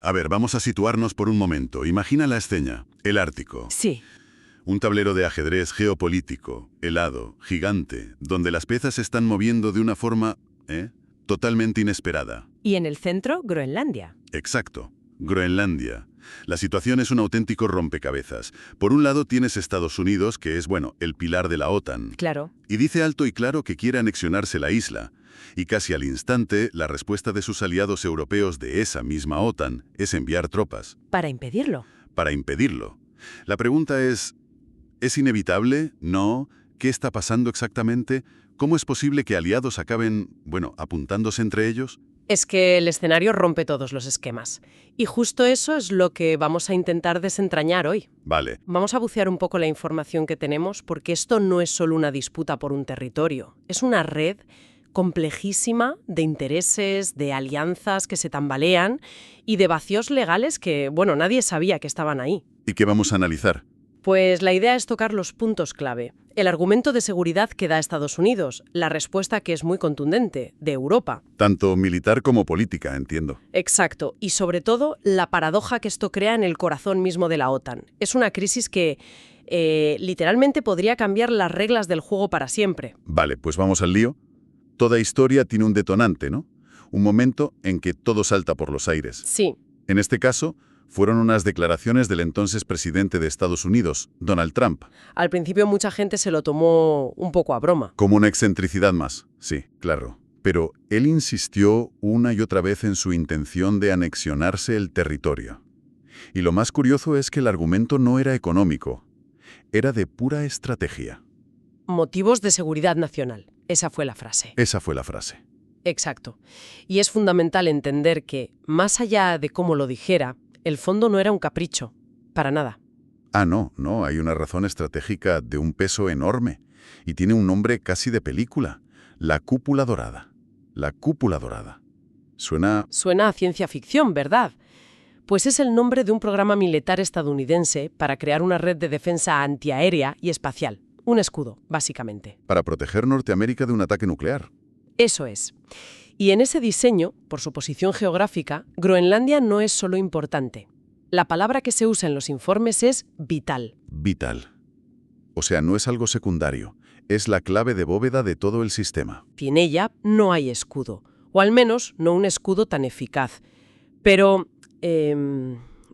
A ver, vamos a situarnos por un momento. Imagina la escena, el Ártico. Sí, Un tablero de ajedrez geopolítico, helado, gigante, donde las piezas se están moviendo de una forma, totalmente inesperada. y en el centro, Groenlandia. Exacto. Groenlandia. La situación es un auténtico rompecabezas. Por un lado tienes Estados Unidos, que es, bueno, el pilar de la OTAN. Claro. Y dice alto y claro que quiere anexionarse la isla. Y casi al instante, la respuesta de sus aliados europeos de esa misma OTAN es enviar tropas Para impedirlo. para impedirlo. La pregunta ¿es inevitable? ¿No? ¿Qué está pasando exactamente? ¿Cómo es posible que aliados acaben, bueno, apuntándose entre ellos? Es que el escenario rompe todos los esquemas. Y justo eso es lo que vamos a intentar desentrañar hoy. Vale, Vamos a bucear un poco la información que tenemos porque esto no es solo una disputa por un territorio. Es una red complejísima de intereses, de alianzas que se tambalean y de vacíos legales que, bueno, nadie sabía que estaban ahí. ¿y qué vamos a analizar? Pues la idea es tocar los puntos clave. El argumento de seguridad que da Estados Unidos, la respuesta que es muy contundente, de Europa. Tanto militar como política, entiendo. Exacto, y sobre todo la paradoja que esto crea en el corazón mismo de la OTAN. Es una crisis que literalmente podría cambiar las reglas del juego para siempre. Vale, pues vamos al lío. Toda historia tiene un detonante, ¿no? Un momento en que todo salta por los aires. Sí, En este caso, fueron unas declaraciones del entonces presidente de Estados Unidos, Donald Trump, al principio mucha gente se lo tomó un poco a broma. como una excentricidad más. Sí, claro. Pero él insistió una y otra vez en su intención de anexionarse el territorio. Y lo más curioso es que el argumento no era económico, era de pura estrategia. Motivos de seguridad nacional. Esa fue la frase. Esa fue la frase. Exacto. Y es fundamental entender que, más allá de cómo lo dijera, el fondo no era un capricho. Para nada. Ah, no, hay una razón estratégica de un peso enorme. Y tiene un nombre casi de película. La cúpula dorada. La cúpula dorada. Suena... Suena a ciencia ficción, ¿verdad? Pues es el nombre de un programa militar estadounidense para crear una red de defensa antiaérea y espacial. Un escudo, básicamente. para proteger Norteamérica de un ataque nuclear. Eso es. Y en ese diseño, por su posición geográfica, Groenlandia no es solo importante. La palabra que se usa en los informes es vital. Vital. O sea, no es algo secundario. Es la clave de bóveda de todo el sistema. Sin ella no hay escudo, o al menos no un escudo tan eficaz. Pero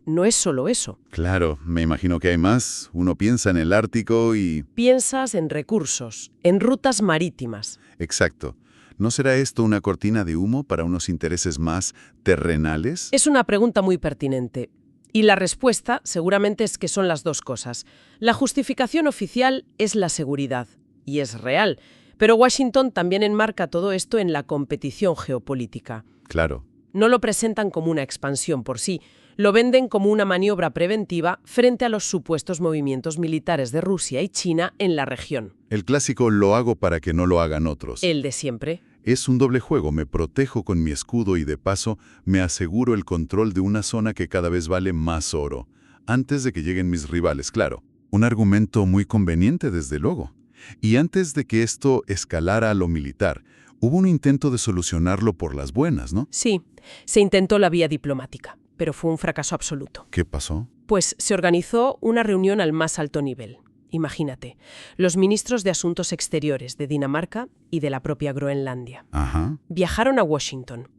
no es solo eso. Claro, me imagino que hay más. Uno piensa en el Ártico y... Piensas en recursos, en rutas marítimas. Exacto. ¿No será esto una cortina de humo para unos intereses más terrenales? Es una pregunta muy pertinente. Y la respuesta seguramente es que son las dos cosas. La justificación oficial es la seguridad, y es real. Pero Washington también enmarca todo esto en la competición geopolítica. Claro. No lo presentan como una expansión por sí, lo venden como una maniobra preventiva frente a los supuestos movimientos militares de Rusia y China en la región. El clásico lo hago para que no lo hagan otros. El de siempre. Es un doble juego. Me protejo con mi escudo y de paso me aseguro el control de una zona que cada vez vale más oro, antes de que lleguen mis rivales, claro. Un argumento muy conveniente, desde luego. Y antes de que esto escalara a lo militar, hubo un intento de solucionarlo por las buenas, ¿no? Sí, se intentó la vía diplomática, pero fue un fracaso absoluto. ¿Qué pasó? Pues se organizó una reunión al más alto nivel. Imagínate, los ministros de Asuntos Exteriores de Dinamarca y de la propia Groenlandia. Ajá. Viajaron a Washington.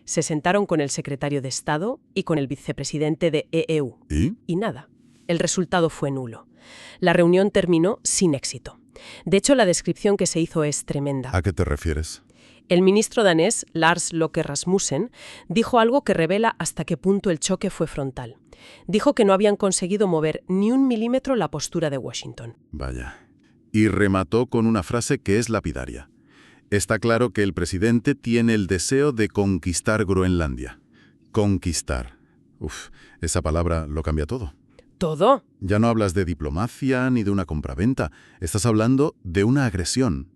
Se sentaron con el secretario de Estado y con el vicepresidente de EU. ¿Y? Y nada, el resultado fue nulo. La reunión terminó sin éxito. De hecho, la descripción que se hizo es tremenda. ¿A qué te refieres? El ministro danés, Lars Løkke Rasmussen, dijo algo que revela hasta qué punto el choque fue frontal. Dijo que no habían conseguido mover ni un milímetro la postura de Washington. Vaya. Y remató con una frase que es lapidaria. Está claro que el presidente tiene el deseo de conquistar Groenlandia. Conquistar. Uf, esa palabra lo cambia todo. ¿Todo? Ya no hablas de diplomacia ni de una compraventa. Estás hablando de una agresión.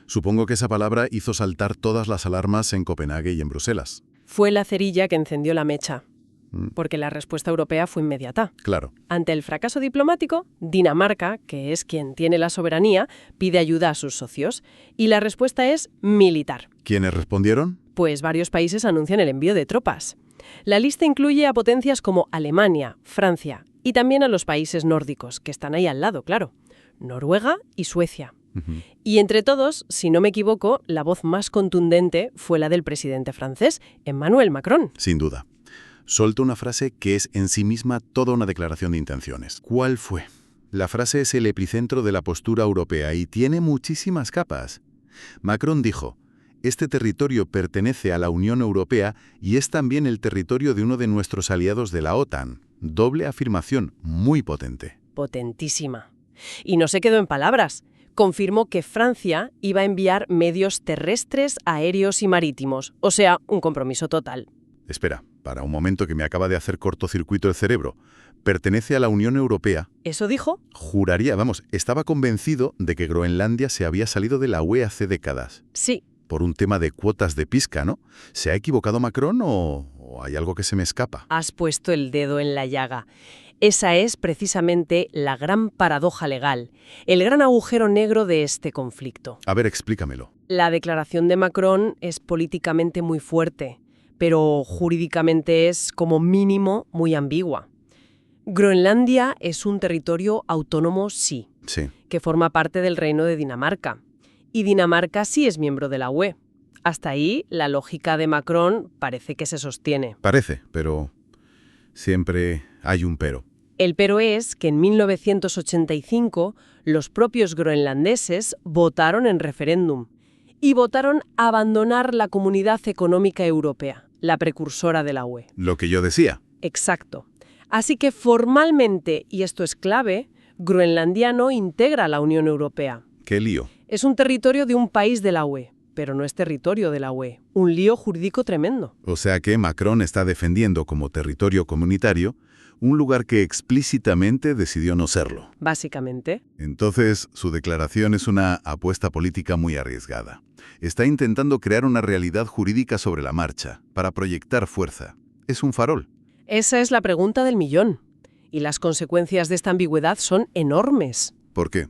Supongo que esa palabra hizo saltar todas las alarmas en Copenhague y en Bruselas. Fue la cerilla que encendió la mecha, porque la respuesta europea fue inmediata. Claro. Ante el fracaso diplomático, Dinamarca, que es quien tiene la soberanía, pide ayuda a sus socios, y la respuesta es militar. ¿Quiénes respondieron? Pues varios países anuncian el envío de tropas. La lista incluye a potencias como Alemania, Francia y también a los países nórdicos, que están ahí al lado, claro, Noruega y Suecia. Y entre todos, si no me equivoco, la voz más contundente fue la del presidente francés, Emmanuel Macron. Sin duda. Soltó una frase que es en sí misma toda una declaración de intenciones. ¿Cuál fue? La frase es el epicentro de la postura europea y tiene muchísimas capas. Macron dijo: este territorio pertenece a la Unión Europea y es también el territorio de uno de nuestros aliados de la OTAN. Doble afirmación, muy potente. Potentísima. Y no se quedó en palabras. Confirmó que Francia iba a enviar medios terrestres, aéreos y marítimos, o sea, un compromiso total. Espera, para un momento que me acaba de hacer cortocircuito el cerebro. ¿Pertenece a la Unión Europea? ¿Eso dijo? Juraría, estaba convencido de que Groenlandia se había salido de la UE hace décadas. Sí. Por un tema de cuotas de pesca, ¿no? ¿Se ha equivocado Macron o hay algo que se me escapa? Has puesto el dedo en la llaga. Esa es precisamente la gran paradoja legal, el gran agujero negro de este conflicto. A ver, explícamelo. La declaración de Macron es políticamente muy fuerte, pero jurídicamente es, como mínimo, muy ambigua. Groenlandia es un territorio autónomo, sí, que forma parte del Reino de Dinamarca. Y Dinamarca sí es miembro de la UE. Hasta ahí, la lógica de Macron parece que se sostiene. Parece, pero siempre hay un pero. El pero es que en 1985 los propios groenlandeses votaron en referéndum y votaron abandonar la Comunidad Económica Europea, la precursora de la UE. Lo que yo decía. Exacto. Así que formalmente, y esto es clave, Groenlandia no integra la Unión Europea. ¡Qué lío! Es un territorio de un país de la UE, pero no es territorio de la UE. Un lío jurídico tremendo. O sea que Macron está defendiendo como territorio comunitario un lugar que explícitamente decidió no serlo. Básicamente. Entonces, su declaración es una apuesta política muy arriesgada. Está intentando crear una realidad jurídica sobre la marcha, para proyectar fuerza. Es un farol. Esa es la pregunta del millón. Y las consecuencias de esta ambigüedad son enormes. ¿Por qué?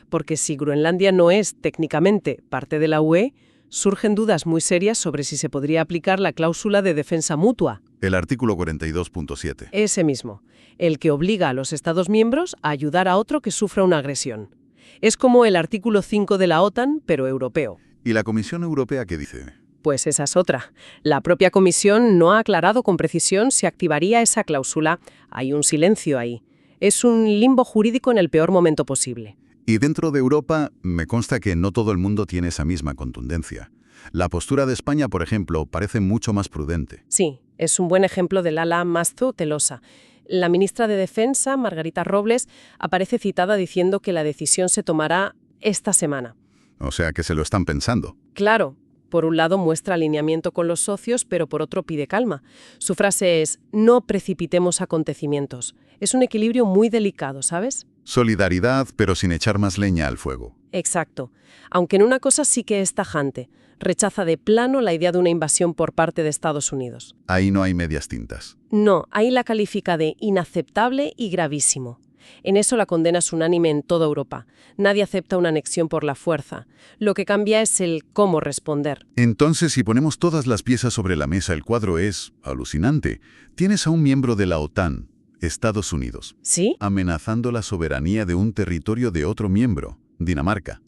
Porque si Groenlandia no es, técnicamente, parte de la UE, surgen dudas muy serias sobre si se podría aplicar la cláusula de defensa mutua. El artículo 42.7. Ese mismo, el que obliga a los Estados miembros a ayudar a otro que sufra una agresión. Es como el artículo 5 de la OTAN, pero europeo. ¿Y la Comisión Europea qué dice? Pues esa es otra. La propia Comisión no ha aclarado con precisión si activaría esa cláusula. Hay un silencio ahí. Es un limbo jurídico en el peor momento posible. Y dentro de Europa, me consta que no todo el mundo tiene esa misma contundencia. La postura de España, por ejemplo, parece mucho más prudente. Sí, es un buen ejemplo del ala más cautelosa. La ministra de Defensa, Margarita Robles, aparece citada diciendo que la decisión se tomará esta semana. O sea que se lo están pensando. Claro, por un lado muestra alineamiento con los socios, pero por otro pide calma. Su frase es: no precipitemos acontecimientos. Es un equilibrio muy delicado, ¿sabes? Solidaridad, pero sin echar más leña al fuego. Exacto. Aunque en una cosa sí que es tajante. Rechaza de plano la idea de una invasión por parte de Estados Unidos. Ahí no hay medias tintas. No, ahí la califica de inaceptable y gravísimo. En eso la condena es unánime en toda Europa. Nadie acepta una anexión por la fuerza. Lo que cambia es el cómo responder. Entonces, si ponemos todas las piezas sobre la mesa, el cuadro es alucinante. Tienes a un miembro de la OTAN, Estados Unidos, ¿Sí? amenazando la soberanía de un territorio de otro miembro, Dinamarca.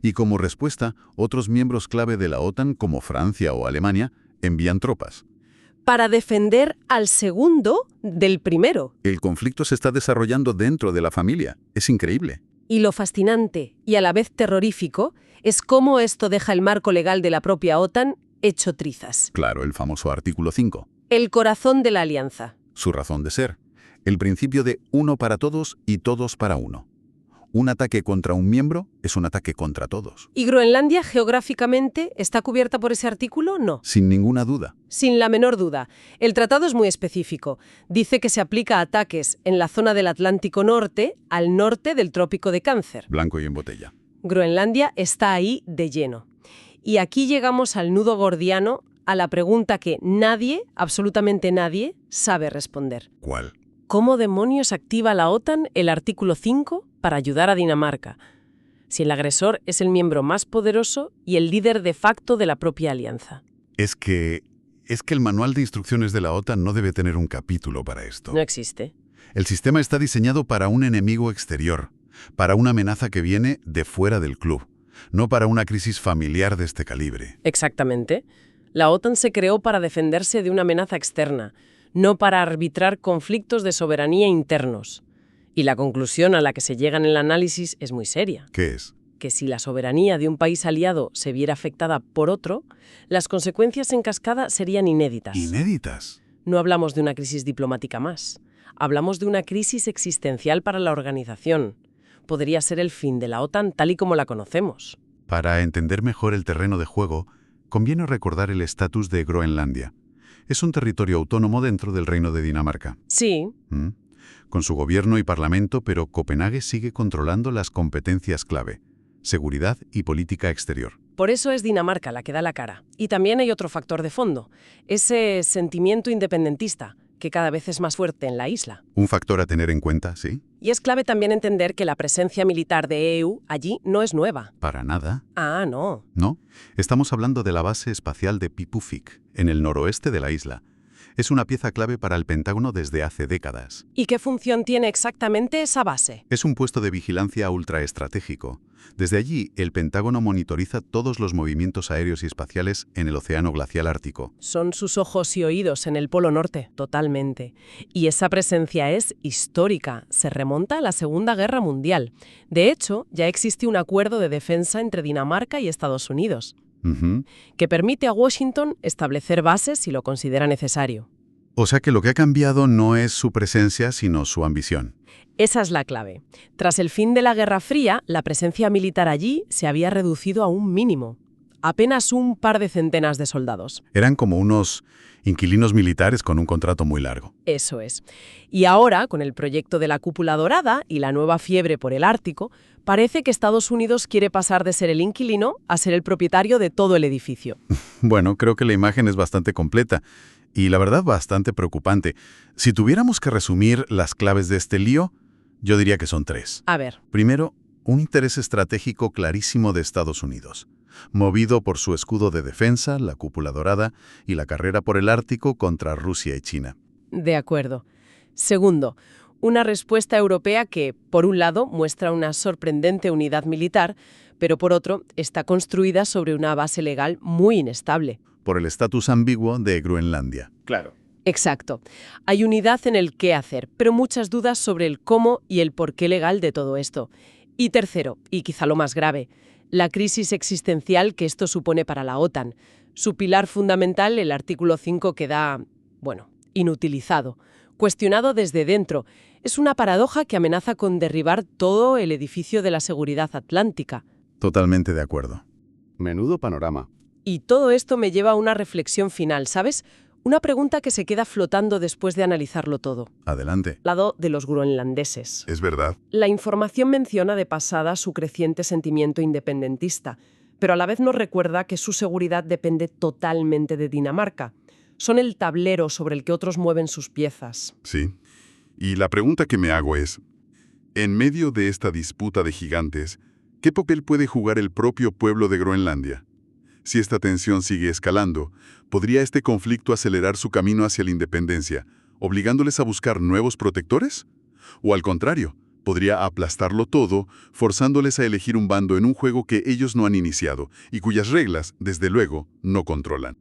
Y como respuesta, otros miembros clave de la OTAN, como Francia o Alemania, envían tropas. Para defender al segundo del primero. El conflicto se está desarrollando dentro de la familia. Es increíble. Y lo fascinante, y a la vez terrorífico, es cómo esto deja el marco legal de la propia OTAN hecho trizas. Claro, el famoso artículo 5. El corazón de la alianza. Su razón de ser. El principio de uno para todos y todos para uno. Un ataque contra un miembro es un ataque contra todos. ¿Y Groenlandia geográficamente está cubierta por ese artículo? No. Sin ninguna duda. Sin la menor duda. El tratado es muy específico. Dice que se aplica a ataques en la zona del Atlántico Norte, al norte del Trópico de Cáncer. Blanco y en botella. Groenlandia está ahí de lleno. Y aquí llegamos al nudo gordiano, a la pregunta que nadie, absolutamente nadie, sabe responder. ¿Cuál? ¿Cómo demonios activa la OTAN el artículo 5 para ayudar a Dinamarca, si el agresor es el miembro más poderoso y el líder de facto de la propia alianza? Es que es que el manual de instrucciones de la OTAN no debe tener un capítulo para esto. No existe. El sistema está diseñado para un enemigo exterior, para una amenaza que viene de fuera del club, no para una crisis familiar de este calibre. Exactamente. La OTAN se creó para defenderse de una amenaza externa, no para arbitrar conflictos de soberanía internos. Y la conclusión a la que se llega en el análisis es muy seria. ¿Qué es? Que si la soberanía de un país aliado se viera afectada por otro, las consecuencias en cascada serían inéditas. ¿Inéditas? No hablamos de una crisis diplomática más. Hablamos de una crisis existencial para la organización. Podría ser el fin de la OTAN tal y como la conocemos. Para entender mejor el terreno de juego, conviene recordar el estatus de Groenlandia. Es un territorio autónomo dentro del Reino de Dinamarca. Sí, Con su gobierno y parlamento, pero Copenhague sigue controlando las competencias clave: seguridad y política exterior. por eso es Dinamarca la que da la cara. Y también hay otro factor de fondo, ese sentimiento independentista, que cada vez es más fuerte en la isla. Un factor a tener en cuenta, ¿sí? Y es clave también entender que la presencia militar de EU allí no es nueva. Para nada. Ah, no. ¿No? Estamos hablando de la base espacial de Pipufik, en el noroeste de la isla. Es una pieza clave para el Pentágono desde hace décadas. ¿Y qué función tiene exactamente esa base? Es un puesto de vigilancia ultraestratégico. Desde allí, el Pentágono monitoriza todos los movimientos aéreos y espaciales en el Océano Glacial Ártico. Son sus ojos y oídos en el Polo Norte, totalmente. Y esa presencia es histórica, se remonta a la Segunda Guerra Mundial. De hecho, ya existe un acuerdo de defensa entre Dinamarca y Estados Unidos, que permite a Washington establecer bases si lo considera necesario. O sea que lo que ha cambiado no es su presencia, sino su ambición. Esa es la clave. Tras el fin de la Guerra Fría, la presencia militar allí se había reducido a un mínimo. Apenas un par de centenas de soldados. Eran como unos inquilinos militares con un contrato muy largo. Eso es. Y ahora, con el proyecto de la Cúpula Dorada y la nueva fiebre por el Ártico, parece que Estados Unidos quiere pasar de ser el inquilino a ser el propietario de todo el edificio. Bueno, creo que la imagen es bastante completa y la verdad bastante preocupante. Si tuviéramos que resumir las claves de este lío, yo diría que son 3. A ver, Primero, un interés estratégico clarísimo de Estados Unidos, movido por su escudo de defensa, la Cúpula Dorada, y la carrera por el Ártico contra Rusia y China. de acuerdo. Segundo, una respuesta europea que, por un lado, muestra una sorprendente unidad militar, pero por otro, está construida sobre una base legal muy inestable. Por el estatus ambiguo de Groenlandia. Claro. Exacto. Hay unidad en el qué hacer, pero muchas dudas sobre el cómo y el porqué legal de todo esto. Y tercero, y quizá lo más grave, la crisis existencial que esto supone para la OTAN. Su pilar fundamental, el artículo 5, queda, inutilizado, cuestionado desde dentro. Es una paradoja que amenaza con derribar todo el edificio de la seguridad atlántica. Totalmente de acuerdo. Menudo panorama. Y todo esto me lleva a una reflexión final, ¿sabes? Una pregunta que se queda flotando después de analizarlo todo. Adelante. Lado de los groenlandeses. Es verdad. La información menciona de pasada su creciente sentimiento independentista, pero a la vez nos recuerda que su seguridad depende totalmente de Dinamarca. Son el tablero sobre el que otros mueven sus piezas. Sí. Y la pregunta que me hago es, en medio de esta disputa de gigantes, ¿qué papel puede jugar el propio pueblo de Groenlandia? Si esta tensión sigue escalando, ¿podría este conflicto acelerar su camino hacia la independencia, obligándoles a buscar nuevos protectores? ¿O al contrario, podría aplastarlo todo, forzándoles a elegir un bando en un juego que ellos no han iniciado y cuyas reglas, desde luego, no controlan?